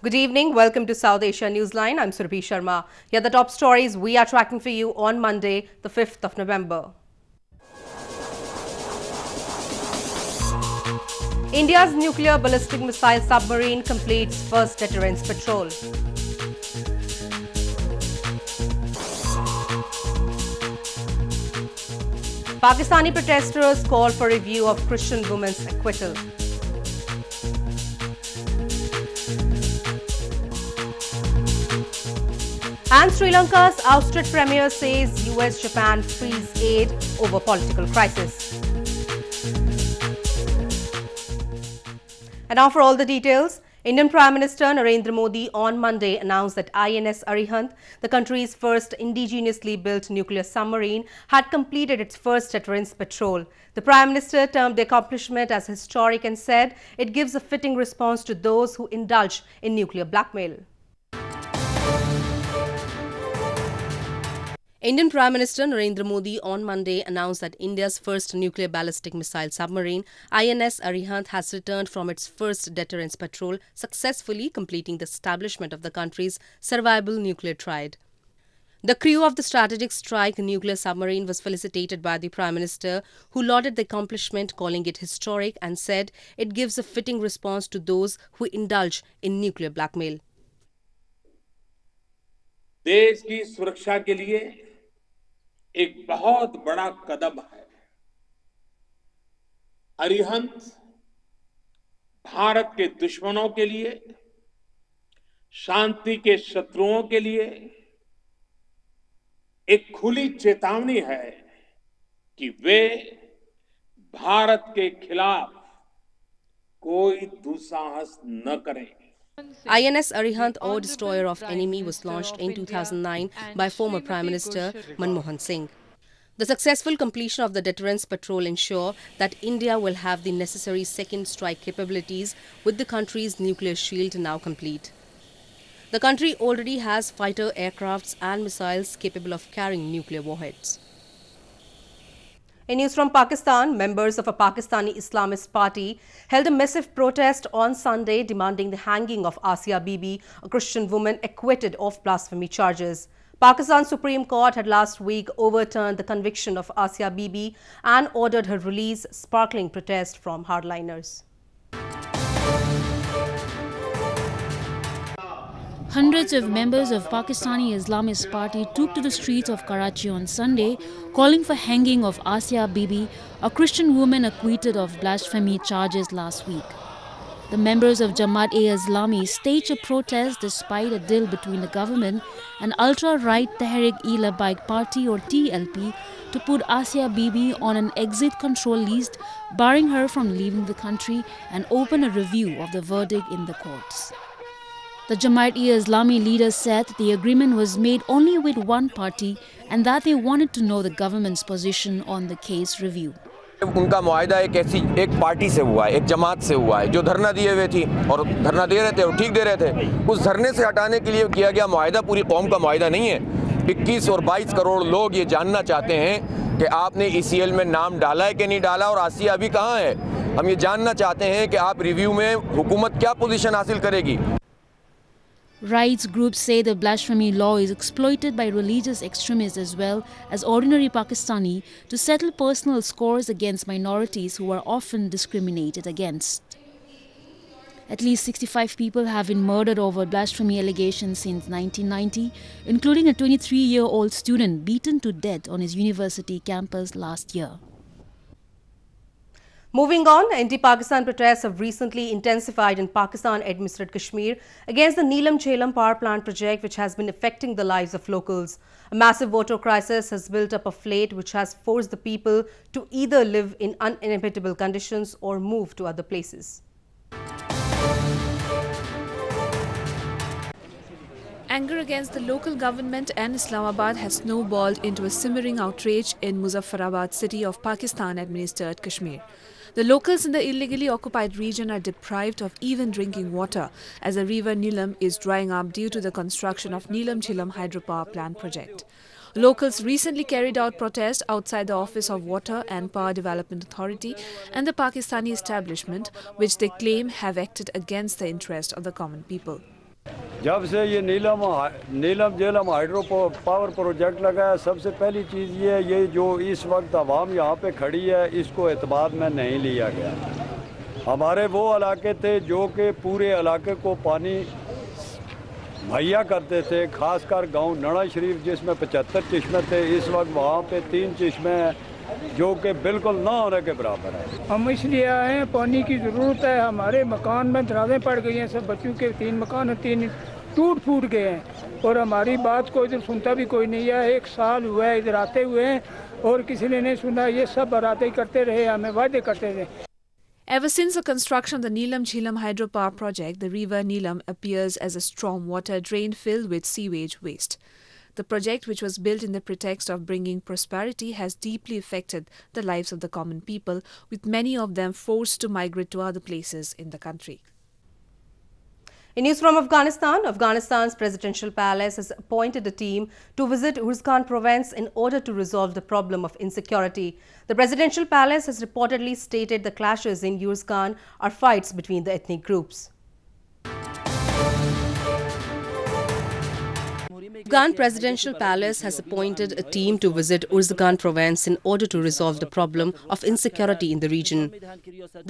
Good evening. Welcome to South Asia Newsline. I'm Surabhi Sharma. Here are the top stories we are tracking for you on Monday, the 5th of November. India's nuclear ballistic missile submarine completes first deterrence patrol. Pakistani protesters call for review of Christian woman's acquittal. And Sri Lanka's ousted premier says US-Japan freeze aid over political crisis. And now for all the details, Indian Prime Minister Narendra Modi on Monday announced that INS Arihant, the country's first indigenously built nuclear submarine, had completed its first deterrence patrol. The Prime Minister termed the accomplishment as historic and said it gives a fitting response to those who indulge in nuclear blackmail. Indian Prime Minister Narendra Modi on Monday announced that India's first nuclear ballistic missile submarine, INS Arihant, has returned from its first deterrence patrol, successfully completing the establishment of the country's survivable nuclear triad. The crew of the strategic strike nuclear submarine was felicitated by the Prime Minister, who lauded the accomplishment, calling it historic, and said it gives a fitting response to those who indulge in nuclear blackmail. देश की सुरक्षा के लिए एक बहुत बड़ा कदम है। अरिहंत भारत के दुश्मनों के लिए, शांति के शत्रुओं के लिए एक खुली चेतावनी है कि वे भारत के खिलाफ कोई दुस्साहस न करें। INS Arihant, ore destroyer of enemy, was launched in 2009 by former Prime Minister Manmohan Singh. The successful completion of the deterrence patrol ensure that India will have the necessary second strike capabilities, with the country's nuclear shield now complete. The country already has fighter aircrafts and missiles capable of carrying nuclear warheads. In news from Pakistan, members of a Pakistani Islamist party held a massive protest on Sunday demanding the hanging of Asia Bibi, a Christian woman acquitted of blasphemy charges. Pakistan's Supreme Court had last week overturned the conviction of Asia Bibi and ordered her release, sparkling protest from hardliners. Hundreds of members of Pakistani Islamist party took to the streets of Karachi on Sunday, calling for hanging of Asia Bibi, a Christian woman acquitted of blasphemy charges last week. The members of Jamaat-e-Islami staged a protest despite a deal between the government and ultra-right Tehreek-e-Labbaik Party or TLP to put Asia Bibi on an exit control list, barring her from leaving the country, and open a review of the verdict in the courts. The Jamaat-e-Islami leaders said the agreement was made only with one party and that they wanted to know the government's position on the case review. उनका मुआहदा एक party से हुआ है, एक जमात से हुआ है, जो धरना दिए हुए थी और धरना दे रहे थे और ठीक दे रहे थे। उस धरने से हटाने के लिए किया गया मुआहदा पूरी कौम का मुआहदा नहीं है। 21 और 22 करोड़ लोग ये जानना चाहते हैं कि आपने ECL में नाम डाला है कि नहीं डाला और आसिया अभी कहाँ है। हम ये जानना चाहते हैं कि आप रिव्यू में हुकूमत क्या पोजीशन हासिल करेगी। Rights groups say the blasphemy law is exploited by religious extremists as well as ordinary Pakistani to settle personal scores against minorities who are often discriminated against. At least 65 people have been murdered over blasphemy allegations since 1990, including a 23-year-old student beaten to death on his university campus last year. Moving on, anti-Pakistan protests have recently intensified in Pakistan-administered Kashmir against the Neelum-Jhelum power plant project, which has been affecting the lives of locals. A massive water crisis has built up of late, which has forced the people to either live in uninhabitable conditions or move to other places. Anger against the local government and Islamabad has snowballed into a simmering outrage in Muzaffarabad city of Pakistan-administered Kashmir. The locals in the illegally occupied region are deprived of even drinking water as the river Neelum is drying up due to the construction of Neelum-Jhelum hydropower plant project. Locals recently carried out protests outside the Office of Water and Power Development Authority and the Pakistani establishment, which they claim have acted against the interest of the common people. जब से ये नीलम-झेलम hydro power project लगा है, सबसे पहली चीज़ ये जो इस वक्त आवाम यहाँ पे खड़ी है, इसको एतबार में नहीं लिया गया। हमारे वो इलाके थे जो कि पूरे इलाके को पानी मुहैया करते थे, खासकर गांव नड़ा शरीफ जिसमें 75 चश्मे थे, इस वक्त वहाँ पे 3 चश्मे हैं जो कि बिल्कुल ना होने के बराबर है। हम इसलिए आए हैं, पानी की ज़रूरत है। हमारे मकान में दरारें पड़ गई हैं, सब बच्चों के 3 मकान हैं, 3 टूट फूट गए हैं और हमारी बात को इधर सुनता भी कोई नहीं है। 1 साल हुआ है इधर आते हुए और किसी ने नहीं सुना। ये सब बातें करते रहे, हमें वादे करते रहे। Ever since the construction of the Neelum-Jhelum hydropower project, the river Neelum appears as a stormwater drain filled with sewage waste. The project, which was built in the pretext of bringing prosperity, has deeply affected the lives of the common people, with many of them forced to migrate to other places in the country. In news from Afghanistan, Afghanistan's presidential palace has appointed a team to visit Uruzgan province in order to resolve the problem of insecurity. The presidential palace has reportedly stated the clashes in Uruzgan are fights between the ethnic groups. Afghan presidential palace has appointed a team to visit Uruzgan province in order to resolve the problem of insecurity in the region.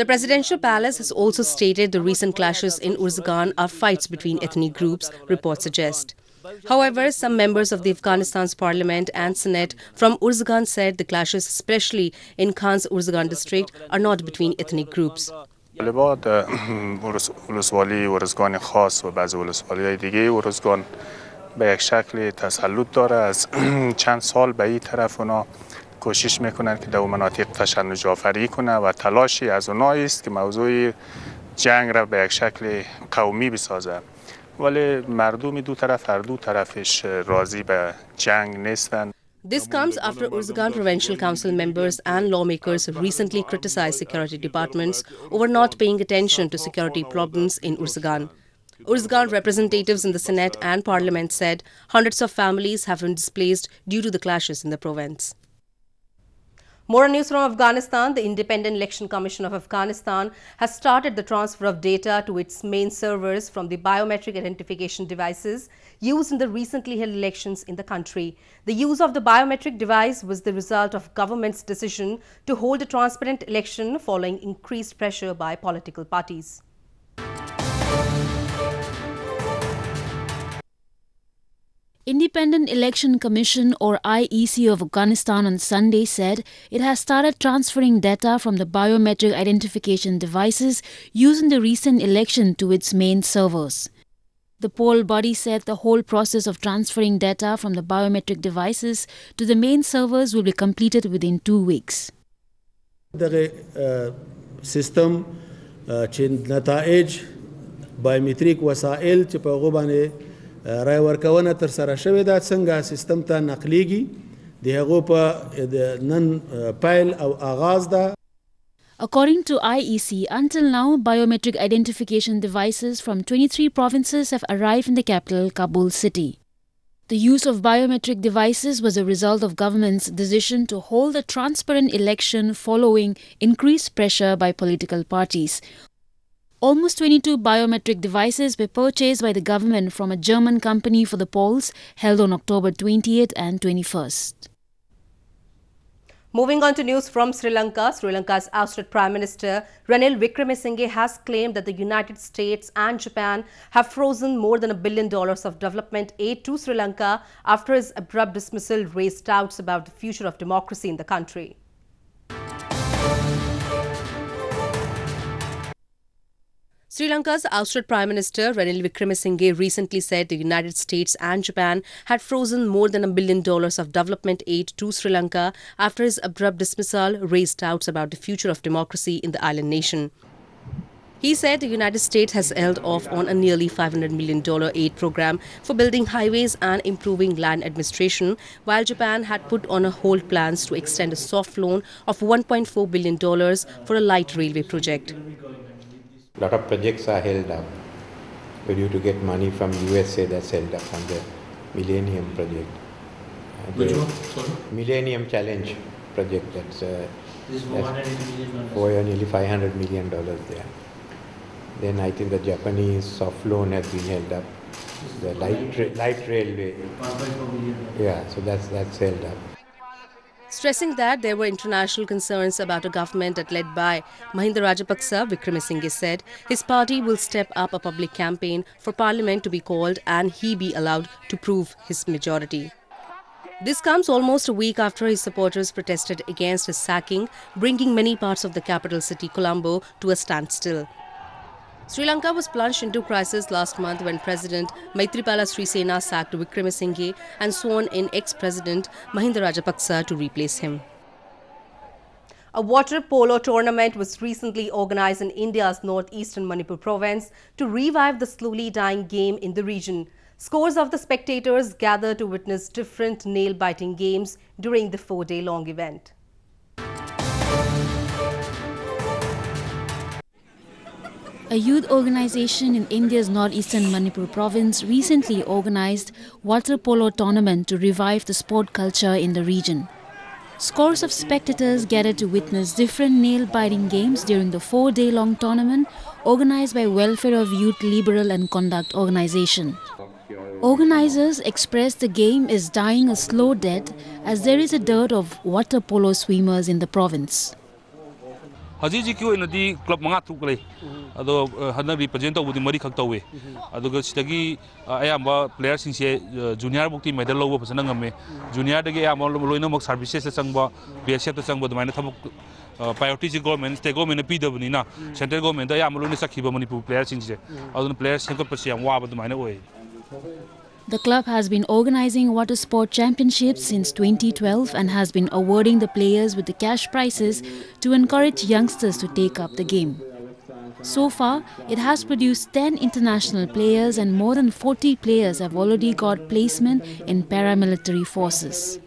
The presidential palace has also stated the recent clashes in Uruzgan are fights between ethnic groups, reports suggest. However, some members of the Afghanistan's parliament and senate from Uruzgan said the clashes, especially in Khan's Uruzgan district, are not between ethnic groups. به یک شکل تسلط داره. از چند سال به این طرف اونا کوشش میکنن که در مناطق تشنج آفرینی کنه و تلاشی از اونایی است که موضوع جنگ را به یک شکل قومی بسازه، ولی مردم دو طرف هر دو طرفش راضی به جنگ نیستن. This comes after Uruzgan Provincial Council members and lawmakers have recently criticized security departments over not paying attention to security problems in Uruzgan. Uruzgan representatives in the Senate and Parliament said hundreds of families have been displaced due to the clashes in the province. More news from Afghanistan. The Independent Election Commission of Afghanistan has started the transfer of data to its main servers from the biometric identification devices used in the recently held elections in the country. The use of the biometric device was the result of government's decision to hold a transparent election following increased pressure by political parties. Independent Election Commission or IEC of Afghanistan on Sunday said it has started transferring data from the biometric identification devices used in the recent election to its main servers. The poll body said the whole process of transferring data from the biometric devices to the main servers will be completed within 2 weeks. The system نتائج biometric وسائل چې په غوبانه رای ورکونه تر سره شوې ده څنګه سیستم ته نقلیږي د هغو په نن پایل او آغاز ده. According to IEC, until now, biometric identification devices from 23 provinces have arrived in the capital, Kabul city. The use of biometric devices was a result of government's decision to hold a transparent election following increased pressure by political parties. Almost 22 biometric devices were purchased by the government from a German company for the polls held on October 20th and 21st. Moving on to news from Sri Lanka, Sri Lanka's ousted Prime Minister Ranil Wickremesinghe has claimed that the United States and Japan have frozen more than $1 billion of development aid to Sri Lanka after his abrupt dismissal raised doubts about the future of democracy in the country. Sri Lanka's ousted Prime Minister Ranil Wickremesinghe recently said the United States and Japan had frozen more than $1 billion of development aid to Sri Lanka after his abrupt dismissal raised doubts about the future of democracy in the island nation. He said the United States has held off on a nearly $500 million aid program for building highways and improving land administration, while Japan had put on a hold plans to extend a soft loan of $1.4 billion for a light railway project. A lot of projects are held up. We're due to get money from USA that's held up on the Millennium Project. Which one? Sorry? Millennium Challenge project. That's this is $480 million. For nearly $500 million there. Then I think the Japanese soft loan has been held up. the light railway. Yeah, so that's held up. Stressing that there were international concerns about a government led by Mahinda Rajapaksa, Wickremesinghe said his party will step up a public campaign for parliament to be called and he be allowed to prove his majority. This comes almost a week after his supporters protested against his sacking, bringing many parts of the capital city, Colombo, to a standstill. Sri Lanka was plunged into crisis last month when President Maithripala Sirisena sacked Wickremesinghe and sworn in ex-President Mahinda Rajapaksa to replace him. A water polo tournament was recently organized in India's northeastern Manipur province to revive the slowly dying game in the region. Scores of the spectators gathered to witness different nail-biting games during the 4-day-long event. A youth organization in India's northeastern Manipur province recently organized water polo tournament to revive the sport culture in the region. Scores of spectators gathered to witness different nail-biting games during the 4-day-long tournament organized by Welfare of Youth Liberal and Conduct organization. Organizers expressed the game is dying a slow death as there is a dearth of water polo swimmers in the province. Haji ki oinadi club manga thukle ado hana represent tawudi mari khak tawe aduga sidagi ayamba players singse junior bukti medal lobo phasana ngame junior dagi ayamba loina mak services changba bsf ta changba dumaina thabuk priority government state government pdw na central government ayamba loina sakhiba manipur players singse aduna players senkot pasi am waba dumaina oi. The club has been organizing water sport championships since 2012 and has been awarding the players with the cash prizes to encourage youngsters to take up the game. So far, it has produced 10 international players and more than 40 players have already got placement in paramilitary forces.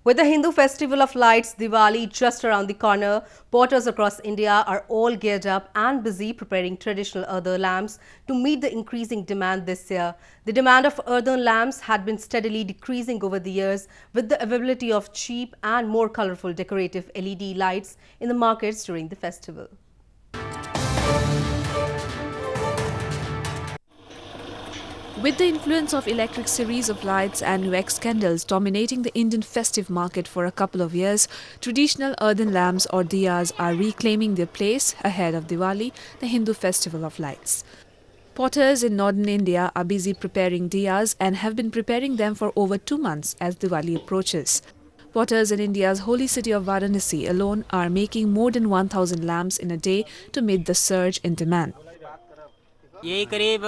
With the Hindu festival of lights, Diwali, just around the corner, potters across India are all geared up and busy preparing traditional earthen lamps to meet the increasing demand this year. The demand of earthen lamps had been steadily decreasing over the years with the availability of cheap and more colorful decorative LED lights in the markets during the festival. With the influence of electric series of lights and wax candles dominating the Indian festive market for a couple of years, traditional earthen lamps or diyas are reclaiming their place ahead of Diwali, the Hindu festival of lights. Potters in northern India are busy preparing diyas and have been preparing them for over 2 months as Diwali approaches. Potters in India's holy city of Varanasi alone are making more than 1,000 lamps in a day to meet the surge in demand. यही करीब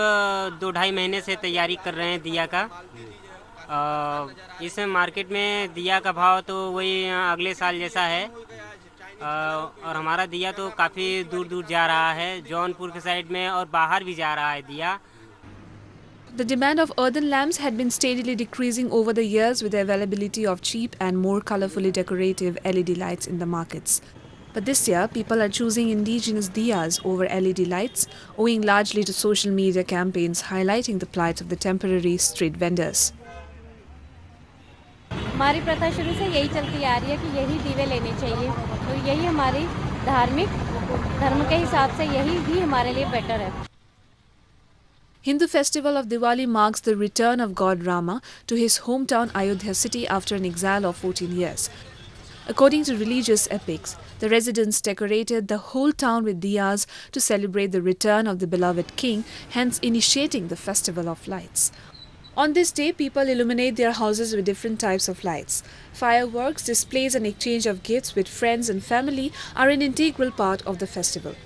2-2.5 महीने से तैयारी कर रहे हैं दिया का। इस मार्केट में दिया का भाव तो वही अगले साल जैसा है और हमारा दिया तो काफ़ी दूर दूर जा रहा है, जौनपुर के साइड में और बाहर भी जा रहा है दिया। The demand of earthen lamps had been steadily decreasing over the years with the availability of cheap and more colorfully decorative LED lights in the markets. But this year, people are choosing indigenous diyas over LED lights, owing largely to social media campaigns highlighting the plight of the temporary street vendors. हमारी प्रथा शुरू से यही चलती आ रही है कि यही दीवे लेने चाहिए, तो यही हमारी धार्मिक धर्म के हिसाब से यही ही हमारे लिए बेटर है. Hindu festival of Diwali marks the return of God Rama to his hometown Ayodhya city after an exile of 14 years. According to religious epics, the residents decorated the whole town with diyas to celebrate the return of the beloved king, hence initiating the festival of lights. On this day, people illuminate their houses with different types of lights. Fireworks, displays and exchange of gifts with friends and family are an integral part of the festival.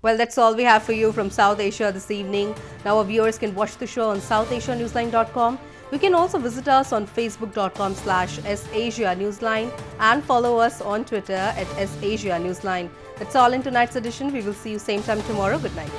Well, that's all we have for you from South Asia this evening. Now our viewers can watch the show on southasianewsline.com. You can also visit us on facebook.com/SAsia Newsline and follow us on Twitter @SAsia Newsline. That's all in tonight's edition. We will see you same time tomorrow. Good night.